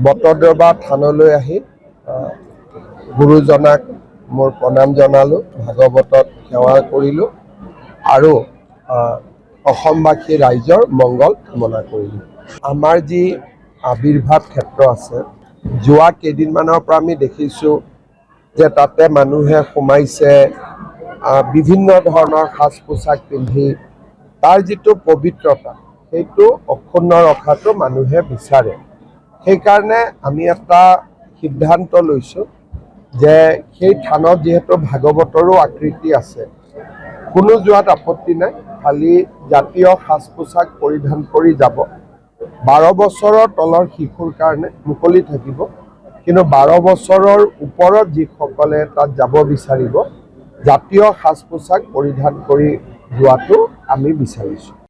বটদ্ৰৱা থানলৈ আহি গুৰুজনাক মোৰ প্ৰণাম জনালোঁ, ভাগৱতত সেৱা কৰিলোঁ আৰু অসমবাসী ৰাইজৰ মংগল কামনা কৰিলোঁ। আমাৰ যি আৱিৰ্ভাৱ ক্ষেত্ৰ আছে, যোৱা কেইদিনমানৰ পৰা আমি দেখিছোঁ যে তাতে মানুহে সোমাইছে, বিভিন্ন ধৰণৰ সাজ পোছাক পিন্ধি তাৰ যিটো পবিত্ৰতা সেইটো অক্ষুণ্ণ ৰখাটো মানুহে বিচাৰে। সেইকাৰণে আমি এটা সিদ্ধান্ত লৈছোঁ যে সেই থানত যিহেতু ভাগৱতৰো আকৃতি আছে, কোনো যোৱাত আপত্তি নাই, খালি জাতীয় সাজ পোছাক পৰিধান কৰি যাব। 12 বছৰৰ তলৰ শিশুৰ কাৰণে মুকলি থাকিব, কিন্তু 12 বছৰৰ ওপৰত যিসকলে তাত যাব বিচাৰিব জাতীয় সাজ পোছাক পৰিধান কৰি যোৱাটো আমি বিচাৰিছোঁ।